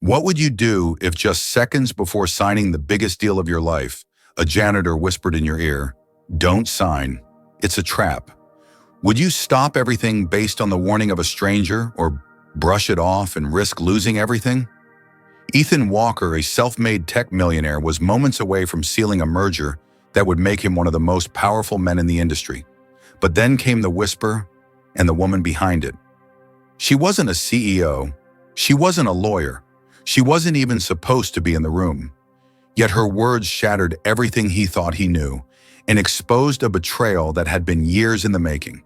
What would you do if just seconds before signing the biggest deal of your life, a janitor whispered in your ear, "Don't sign. It's a trap"? Would you stop everything based on the warning of a stranger or brush it off and risk losing everything? Ethan Walker, a self-made tech millionaire, was moments away from sealing a merger that would make him one of the most powerful men in the industry. But then came the whisper and the woman behind it. She wasn't a CEO. She wasn't a lawyer. She wasn't even supposed to be in the room. Yet her words shattered everything he thought he knew and exposed a betrayal that had been years in the making.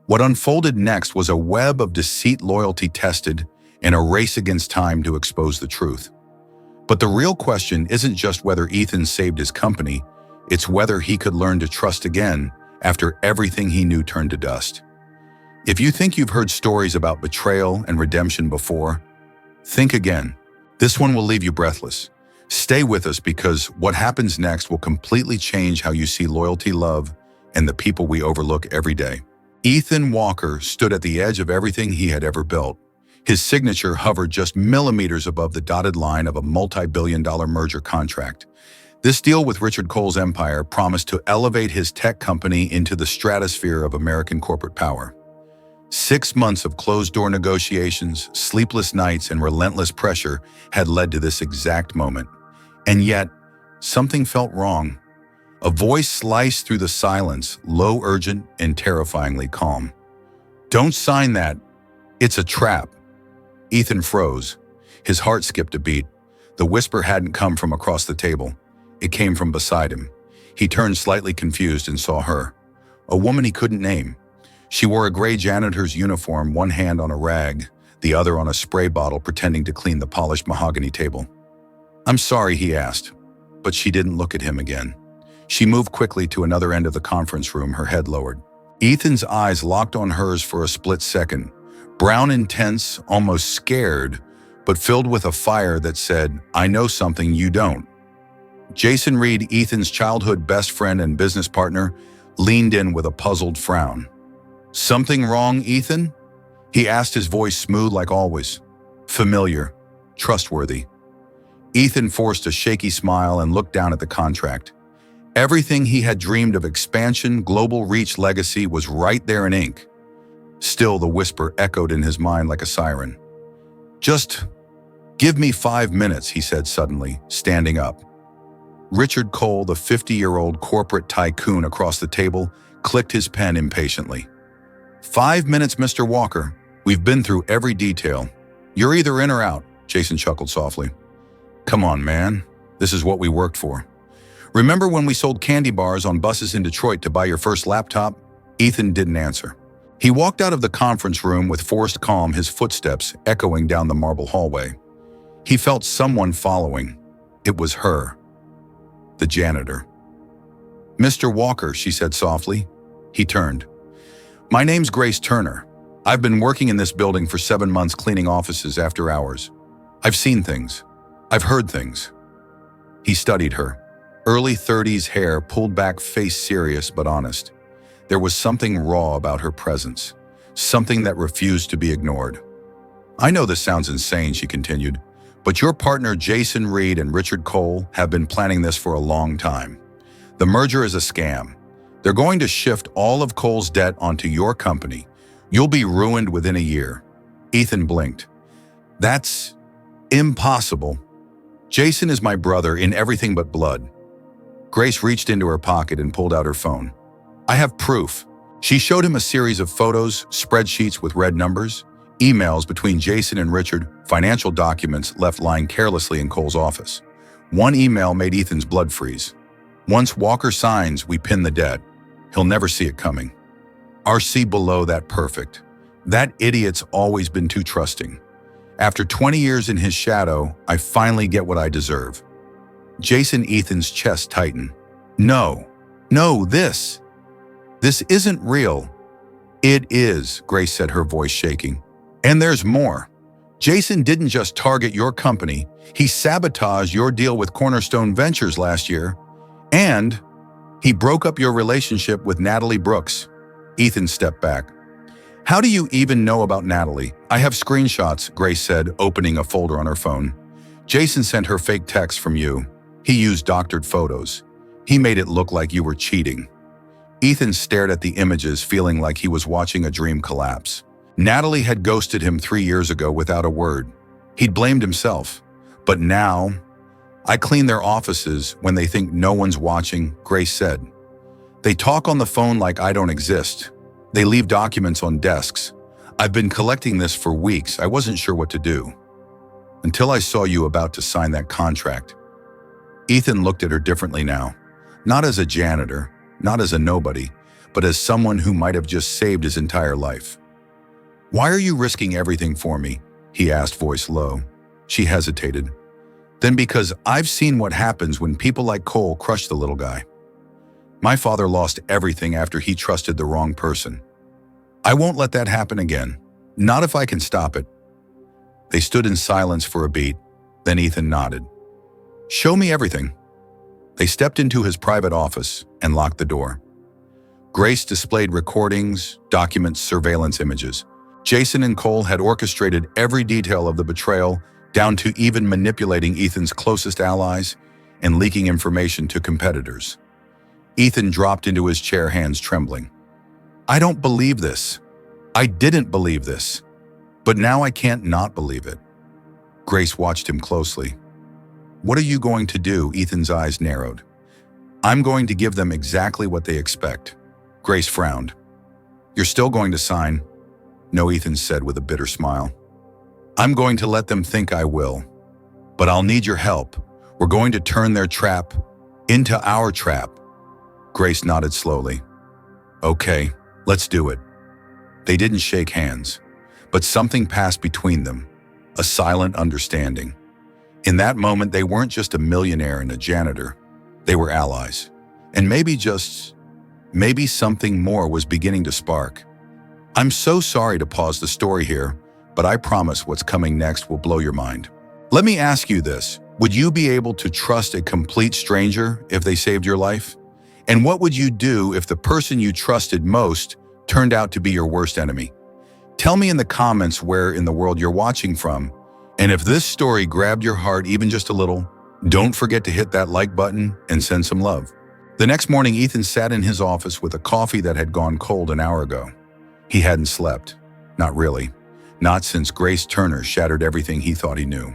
What unfolded next was a web of deceit, loyalty tested, and a race against time to expose the truth. But the real question isn't just whether Ethan saved his company, it's whether he could learn to trust again after everything he knew turned to dust. If you think you've heard stories about betrayal and redemption before, think again. This one will leave you breathless. Stay with us because what happens next will completely change how you see loyalty, love, and the people we overlook every day. Ethan Walker stood at the edge of everything he had ever built. His signature hovered just millimeters above the dotted line of a multi-billion-dollar merger contract. This deal with Richard Cole's empire promised to elevate his tech company into the stratosphere of American corporate power. 6 months of closed-door negotiations, sleepless nights, and relentless pressure had led to this exact moment. And yet, something felt wrong. A voice sliced through the silence, low, urgent, and terrifyingly calm. "Don't sign that. It's a trap." Ethan froze. His heart skipped a beat. The whisper hadn't come from across the table. It came from beside him. He turned slightly confused and saw her, a woman he couldn't name. She wore a gray janitor's uniform, one hand on a rag, the other on a spray bottle, pretending to clean the polished mahogany table. "I'm sorry," he asked, but she didn't look at him again. She moved quickly to another end of the conference room, her head lowered. Ethan's eyes locked on hers for a split second, brown and tense, almost scared, but filled with a fire that said, "I know something you don't." Jason Reed, Ethan's childhood best friend and business partner, leaned in with a puzzled frown. "Something wrong, Ethan?" he asked, his voice smooth like always. Familiar, trustworthy. Ethan forced a shaky smile and looked down at the contract. Everything he had dreamed of: expansion, global reach, legacy, was right there in ink. Still, the whisper echoed in his mind like a siren. "Just give me 5 minutes," he said suddenly, standing up. Richard Cole, the 50-year-old corporate tycoon across the table, clicked his pen impatiently. "5 minutes, Mr. Walker. We've been through every detail. You're either in or out," Jason chuckled softly. "Come on, man. This is what we worked for. Remember when we sold candy bars on buses in Detroit to buy your first laptop?" Ethan didn't answer. He walked out of the conference room with forced calm, his footsteps echoing down the marble hallway. He felt someone following. It was her. The janitor. "Mr. Walker," she said softly. He turned. "My name's Grace Turner. I've been working in this building for 7 months, cleaning offices after hours. I've seen things. I've heard things." He studied her. Early 30s hair, pulled back, face serious but honest. There was something raw about her presence, something that refused to be ignored. "I know this sounds insane," she continued, "but your partner Jason Reed and Richard Cole have been planning this for a long time. The merger is a scam. They're going to shift all of Cole's debt onto your company. You'll be ruined within a year." Ethan blinked. "That's impossible. Jason is my brother in everything but blood." Grace reached into her pocket and pulled out her phone. "I have proof." She showed him a series of photos, spreadsheets with red numbers, emails between Jason and Richard, financial documents left lying carelessly in Cole's office. One email made Ethan's blood freeze. "Once Walker signs, we pin the debt. He'll never see it coming. RC below that perfect. That idiot's always been too trusting. After 20 years in his shadow, I finally get what I deserve." Ethan's chest tightened. No, this isn't real." "It is," Grace said, her voice shaking. "And there's more. Jason didn't just target your company, he sabotaged your deal with Cornerstone Ventures last year. And he broke up your relationship with Natalie Brooks." Ethan stepped back. "How do you even know about Natalie?" "I have screenshots," Grace said, opening a folder on her phone. Jason sent her fake texts from you. He used doctored photos. He made it look like you were cheating. Ethan stared at the images, feeling like he was watching a dream collapse. Natalie had ghosted him 3 years ago without a word. He'd blamed himself. But now, I clean their offices when they think no one's watching, Grace said. They talk on the phone like I don't exist. They leave documents on desks. I've been collecting this for weeks. I wasn't sure what to do. Until I saw you about to sign that contract. Ethan looked at her differently now. Not as a janitor, not as a nobody, but as someone who might have just saved his entire life. Why are you risking everything for me? He asked, voice low. She hesitated. Then because I've seen what happens when people like Cole crush the little guy. My father lost everything after he trusted the wrong person. I won't let that happen again. Not if I can stop it. They stood in silence for a beat. Then Ethan nodded. Show me everything. They stepped into his private office and locked the door. Grace displayed recordings, documents, surveillance images. Jason and Cole had orchestrated every detail of the betrayal, down to even manipulating Ethan's closest allies and leaking information to competitors. Ethan dropped into his chair, hands trembling. I don't believe this. I didn't believe this. But now I can't not believe it. Grace watched him closely. What are you going to do? Ethan's eyes narrowed. I'm going to give them exactly what they expect. Grace frowned. You're still going to sign? No, Ethan said with a bitter smile. I'm going to let them think I will. But I'll need your help. We're going to turn their trap into our trap. Grace nodded slowly. Okay, let's do it. They didn't shake hands, but something passed between them, a silent understanding. In that moment, they weren't just a millionaire and a janitor. They were allies. And maybe something more was beginning to spark. I'm so sorry to pause the story here, but I promise what's coming next will blow your mind. Let me ask you this. Would you be able to trust a complete stranger if they saved your life? And what would you do if the person you trusted most turned out to be your worst enemy? Tell me in the comments where in the world you're watching from. And if this story grabbed your heart even just a little, don't forget to hit that like button and send some love. The next morning, Ethan sat in his office with a coffee that had gone cold an hour ago. He hadn't slept. Not really. Not since Grace Turner shattered everything he thought he knew.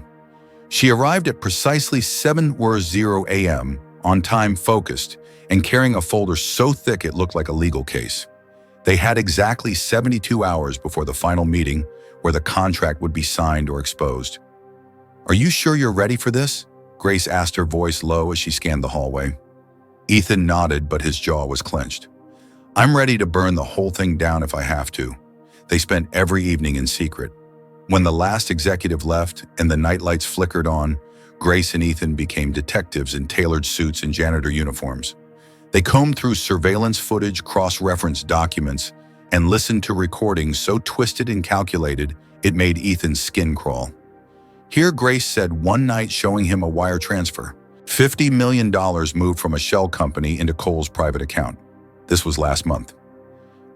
She arrived at precisely 7:00 a.m., on time, focused, and carrying a folder so thick it looked like a legal case. They had exactly 72 hours before the final meeting where the contract would be signed or exposed. Are you sure you're ready for this? Grace asked, her voice low as she scanned the hallway. Ethan nodded, but his jaw was clenched. I'm ready to burn the whole thing down if I have to. They spent every evening in secret. When the last executive left and the nightlights flickered on, Grace and Ethan became detectives in tailored suits and janitor uniforms. They combed through surveillance footage, cross-referenced documents, and listened to recordings so twisted and calculated it made Ethan's skin crawl. Here, Grace said one night showing him a wire transfer. $50 million moved from a shell company into Cole's private account. This was last month.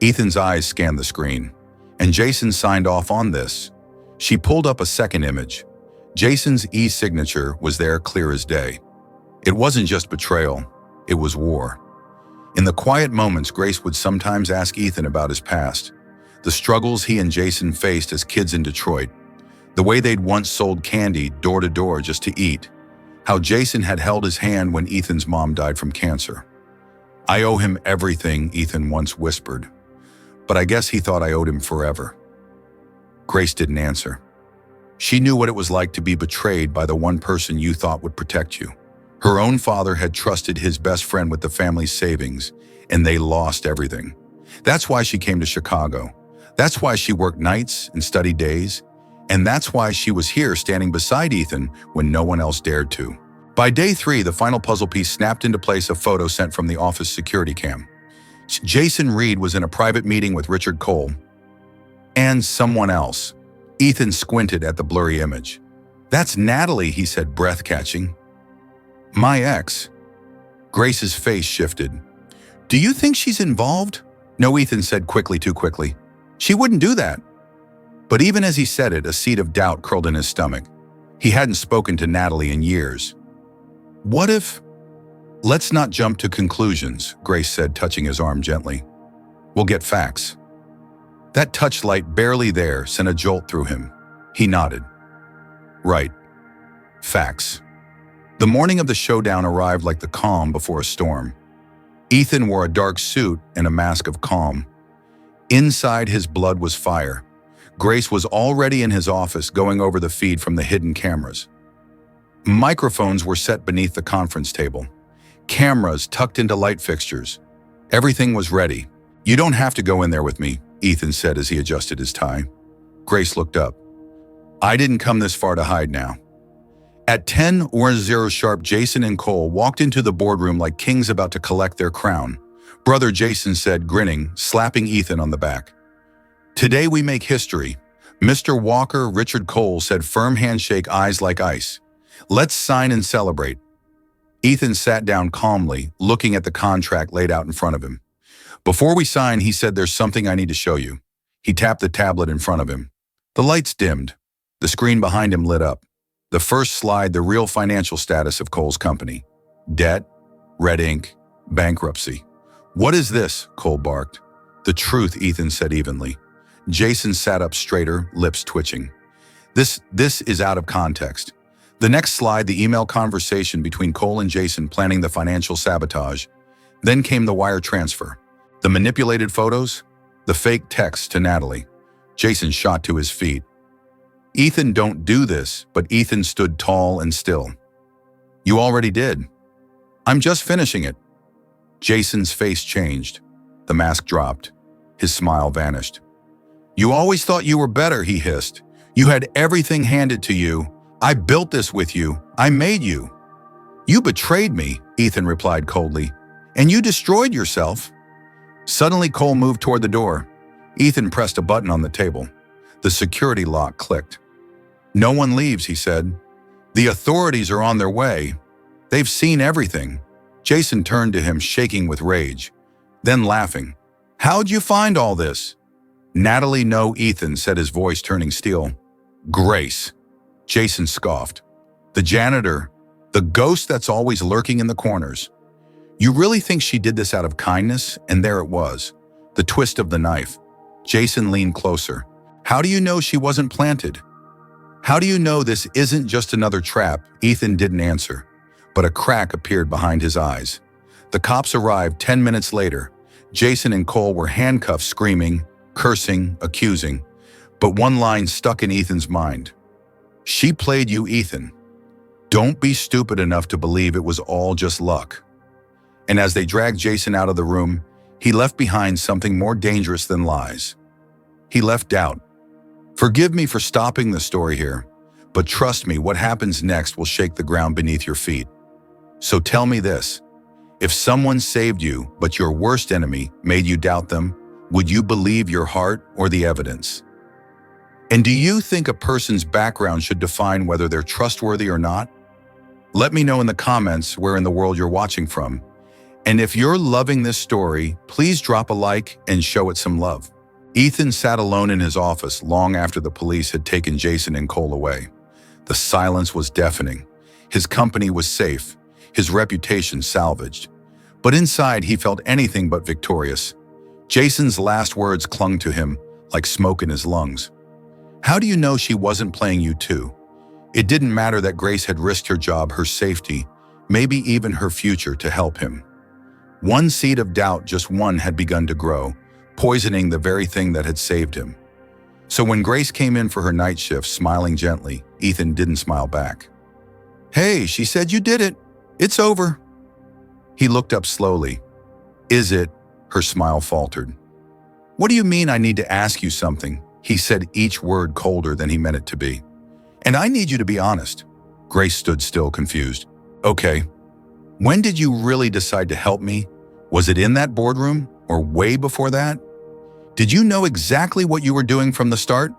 Ethan's eyes scanned the screen, and Jason signed off on this. She pulled up a second image. Jason's e-signature was there, clear as day. It wasn't just betrayal, it was war. In the quiet moments, Grace would sometimes ask Ethan about his past, the struggles he and Jason faced as kids in Detroit, the way they'd once sold candy door to door just to eat, how Jason had held his hand when Ethan's mom died from cancer. I owe him everything, Ethan once whispered, but I guess he thought I owed him forever. Grace didn't answer. She knew what it was like to be betrayed by the one person you thought would protect you. Her own father had trusted his best friend with the family's savings, and they lost everything. That's why she came to Chicago. That's why she worked nights and studied days. And that's why she was here standing beside Ethan when no one else dared to. By day 3, the final puzzle piece snapped into place, a photo sent from the office security cam. Jason Reed was in a private meeting with Richard Cole and someone else. Ethan squinted at the blurry image. That's Natalie, he said, breath-catching. My ex. Grace's face shifted. Do you think she's involved? No, Ethan said quickly, too quickly. She wouldn't do that. But even as he said it, a seed of doubt curled in his stomach. He hadn't spoken to Natalie in years. What if... Let's not jump to conclusions, Grace said, touching his arm gently. We'll get facts. That touchlight barely there sent a jolt through him. He nodded. Right. Facts. The morning of the showdown arrived like the calm before a storm. Ethan wore a dark suit and a mask of calm. Inside, his blood was fire. Grace was already in his office going over the feed from the hidden cameras. Microphones were set beneath the conference table. Cameras tucked into light fixtures. Everything was ready. You don't have to go in there with me, Ethan said as he adjusted his tie. Grace looked up. I didn't come this far to hide now. At 10:00 sharp, Jason and Cole walked into the boardroom like kings about to collect their crown. Brother Jason said, grinning, slapping Ethan on the back. Today we make history. Mr. Walker, Richard Cole said, firm handshake, eyes like ice. Let's sign and celebrate. Ethan sat down calmly, looking at the contract laid out in front of him. Before we sign, he said, there's something I need to show you. He tapped the tablet in front of him. The lights dimmed. The screen behind him lit up. The first slide, the real financial status of Cole's company. Debt, red ink, bankruptcy. What is this? Cole barked. The truth, Ethan said evenly. Jason sat up straighter, lips twitching. This is out of context. The next slide, the email conversation between Cole and Jason planning the financial sabotage. Then came the wire transfer. The manipulated photos, the fake text to Natalie. Jason shot to his feet. Ethan, don't do this, but Ethan stood tall and still. You already did. I'm just finishing it. Jason's face changed. The mask dropped. His smile vanished. You always thought you were better, he hissed. You had everything handed to you. I built this with you. I made you. You betrayed me, Ethan replied coldly. And you destroyed yourself. Suddenly, Cole moved toward the door. Ethan pressed a button on the table. The security lock clicked. No one leaves, he said. The authorities are on their way. They've seen everything. Jason turned to him, shaking with rage, then laughing. How'd you find all this? Natalie, no, Ethan said, his voice turning steel. Grace. Jason scoffed. The janitor, the ghost that's always lurking in the corners. You really think she did this out of kindness? And there it was, the twist of the knife. Jason leaned closer. How do you know she wasn't planted? How do you know this isn't just another trap? Ethan didn't answer, but a crack appeared behind his eyes. The cops arrived 10 minutes later. Jason and Cole were handcuffed, screaming, cursing, accusing. But one line stuck in Ethan's mind. She played you, Ethan. Don't be stupid enough to believe it was all just luck. And as they dragged Jason out of the room, he left behind something more dangerous than lies. He left doubt. Forgive me for stopping the story here, but trust me, what happens next will shake the ground beneath your feet. So tell me this, if someone saved you, but your worst enemy made you doubt them, would you believe your heart or the evidence? And do you think a person's background should define whether they're trustworthy or not? Let me know in the comments where in the world you're watching from. And if you're loving this story, please drop a like and show it some love. Ethan sat alone in his office long after the police had taken Jason and Cole away. The silence was deafening. His company was safe, his reputation salvaged. But inside, he felt anything but victorious. Jason's last words clung to him like smoke in his lungs. How do you know she wasn't playing you too? It didn't matter that Grace had risked her job, her safety, maybe even her future to help him. One seed of doubt, just one, had begun to grow, poisoning the very thing that had saved him. So when Grace came in for her night shift, smiling gently, Ethan didn't smile back. Hey, she said you did it. It's over. He looked up slowly. Is it? Her smile faltered. What do you mean I need to ask you something? He said, each word colder than he meant it to be. And I need you to be honest. Grace stood still, confused. Okay. When did you really decide to help me? Was it in that boardroom or way before that? Did you know exactly what you were doing from the start?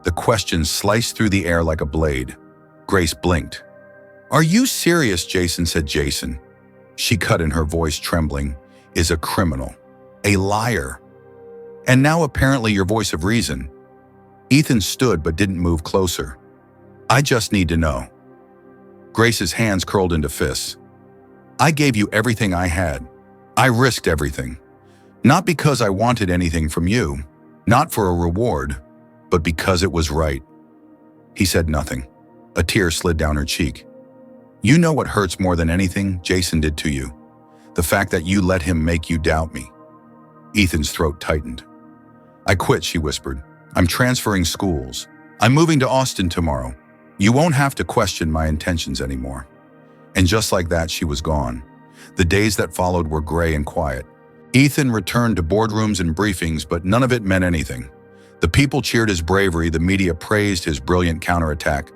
The question sliced through the air like a blade. Grace blinked. Are you serious, Jason said. Jason, she cut in, her voice trembling, is a criminal, a liar. And now apparently your voice of reason. Ethan stood but didn't move closer. I just need to know. Grace's hands curled into fists. I gave you everything I had. I risked everything. Not because I wanted anything from you, not for a reward, but because it was right. He said nothing. A tear slid down her cheek. You know what hurts more than anything Jason did to you? The fact that you let him make you doubt me. Ethan's throat tightened. I quit, she whispered. I'm transferring schools. I'm moving to Austin tomorrow. You won't have to question my intentions anymore. And just like that, she was gone. The days that followed were gray and quiet. Ethan returned to boardrooms and briefings, but none of it meant anything. The people cheered his bravery, the media praised his brilliant counterattack,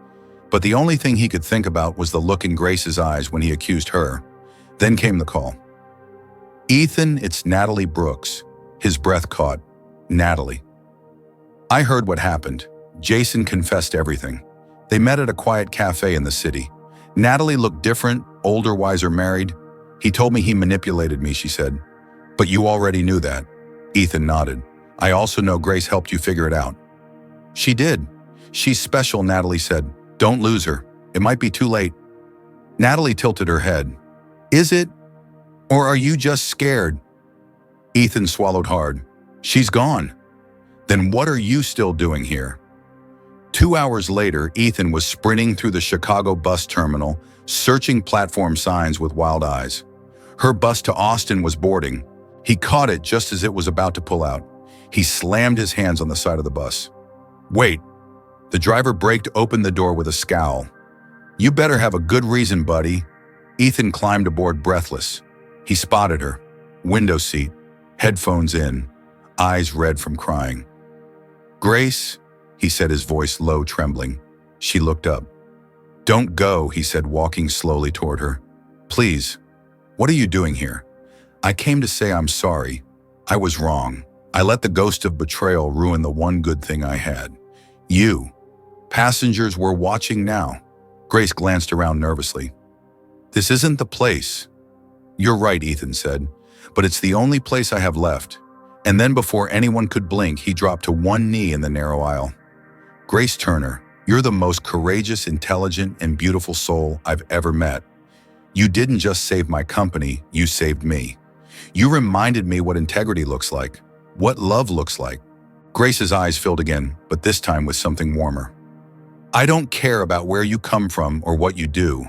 but the only thing he could think about was the look in Grace's eyes when he accused her. Then came the call. Ethan, it's Natalie Brooks. His breath caught. Natalie. I heard what happened. Jason confessed everything. They met at a quiet cafe in the city. Natalie looked different, older, wiser, married. He told me he manipulated me, she said. But you already knew that. Ethan nodded. I also know Grace helped you figure it out. She did. She's special, Natalie said. Don't lose her. It might be too late. Natalie tilted her head. Is it? Or are you just scared? Ethan swallowed hard. She's gone. Then what are you still doing here? 2 hours later, Ethan was sprinting through the Chicago bus terminal, searching platform signs with wild eyes. Her bus to Austin was boarding. He caught it just as it was about to pull out. He slammed his hands on the side of the bus. Wait. The driver braked open the door with a scowl. You better have a good reason, buddy. Ethan climbed aboard breathless. He spotted her. Window seat, headphones in, eyes red from crying. Grace, he said, his voice low, trembling. She looked up. Don't go, he said, walking slowly toward her. Please, what are you doing here? I came to say I'm sorry. I was wrong. I let the ghost of betrayal ruin the one good thing I had. You. Passengers were watching now. Grace glanced around nervously. This isn't the place. You're right, Ethan said, but it's the only place I have left. And then before anyone could blink, he dropped to one knee in the narrow aisle. Grace Turner, you're the most courageous, intelligent, and beautiful soul I've ever met. You didn't just save my company, you saved me. You reminded me what integrity looks like, what love looks like. Grace's eyes filled again, but this time with something warmer. I don't care about where you come from or what you do.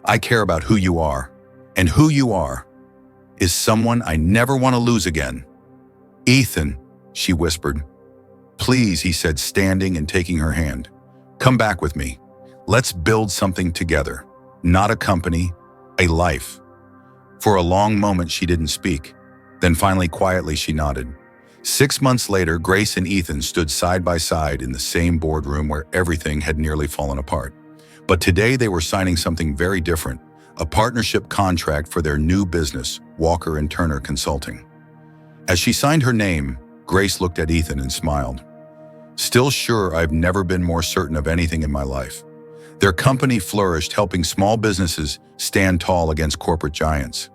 I care about who you are. And who you are is someone I never want to lose again. Ethan, she whispered. Please, he said, standing and taking her hand. Come back with me. Let's build something together. Not a company, a life. For a long moment, she didn't speak. Then finally, quietly, she nodded. 6 months later, Grace and Ethan stood side by side in the same boardroom where everything had nearly fallen apart. But today they were signing something very different, a partnership contract for their new business, Walker & Turner Consulting. As she signed her name, Grace looked at Ethan and smiled. Still sure, I've never been more certain of anything in my life. Their company flourished, helping small businesses stand tall against corporate giants.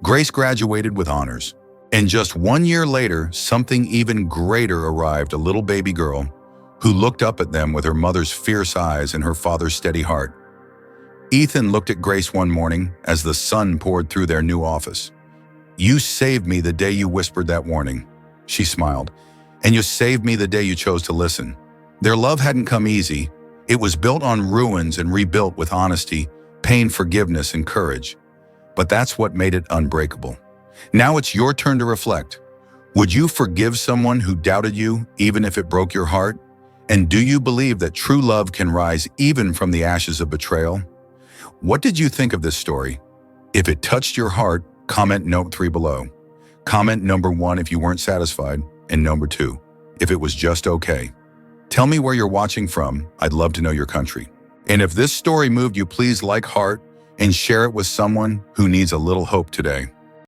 Grace graduated with honors. And just 1 year later, something even greater arrived, a little baby girl who looked up at them with her mother's fierce eyes and her father's steady heart. Ethan looked at Grace one morning as the sun poured through their new office. You saved me the day you whispered that warning, she smiled, and you saved me the day you chose to listen. Their love hadn't come easy. It was built on ruins and rebuilt with honesty, pain, forgiveness, and courage. But that's what made it unbreakable. Now it's your turn to reflect. Would you forgive someone who doubted you, even if it broke your heart? And do you believe that true love can rise even from the ashes of betrayal? What did you think of this story? If it touched your heart, comment note 3 below. Comment number 1 if you weren't satisfied, and number 2, if it was just okay. Tell me where you're watching from. I'd love to know your country. And if this story moved you, please like, heart, and share it with someone who needs a little hope today.